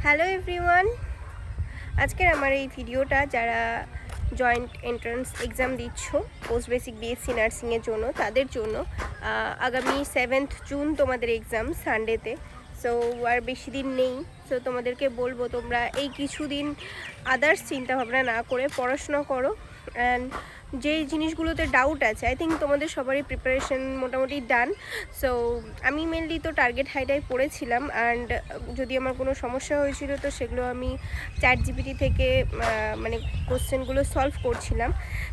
Hello everyone, আজকের আমার এই ভিডিওটা যারা জয়েন্ট এন্ট্রান্স এক্সাম দিচ্ছ পোস্ট বেসিক বিএসসি নার্সিংয়ের জন্য তাদের জন্য। আগামী 7th জুন তোমাদের এক্সাম সানডেতে। সো আর বেশি দিন নেই। সো তোমাদেরকে বলবো তোমরা এই কিছুদিন আদার্স চিন্তাভাবনা না করে পড়াশোনা করো। অ্যান্ড যেই জিনিসগুলোতে ডাউট আছে, আই থিঙ্ক তোমাদের সবারই প্রিপারেশন মোটামুটি ডান। সো আমি মেনলি তো টার্গেট হাইটাই পড়েছিলাম, অ্যান্ড যদি আমার কোনো সমস্যা হয়েছিল তো সেগুলো আমি চ্যাট জিপিটি থেকে মানে কোশ্চেনগুলো সলভ করছিলাম।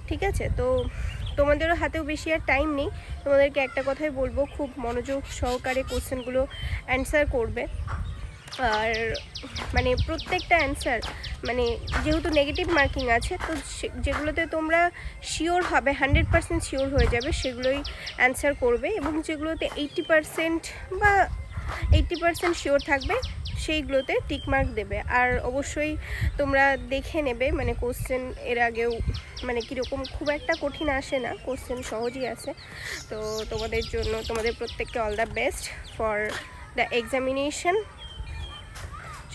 ঠিক আছে, তো তোমাদেরও হাতেও বেশি আর টাইম নেই। তোমাদেরকে একটা কথাই বলবো, খুব মনোযোগ সহকারে কোশ্চেনগুলো অ্যান্সার করবে। আর মানে প্রত্যেকটা অ্যান্সার মানে যেহেতু নেগেটিভ মার্কিং আছে, তো যেগুলোতে তোমরা শিওর হবে 100% শিওর হয়ে যাবে সেগুলোই অ্যান্সার করবে, এবং যেগুলোতে 80% বা 80% শিওর থাকবে সেইগুলোতে টিকমার্ক দেবে। আর অবশ্যই তোমরা দেখে নেবে মানে কোশ্চেন এর আগেও মানে কীরকম, খুব একটা কঠিন আসে না, কোশ্চেন সহজই আসে। তো তোমাদের জন্য তোমাদের প্রত্যেককে all the best for the examination.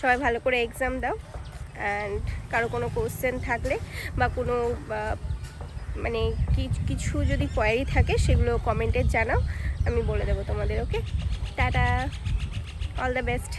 সবাই ভালো করে এক্সাম দাও। অ্যান্ড কারো কোনো কোশ্চেন থাকলে বা কোনো মানে কিছু যদি কোয়ারি থাকে সেগুলো কমেন্টে জানাও, আমি বলে দেবো তোমাদের। ওকে, টাটা, অল দ্য বেস্ট।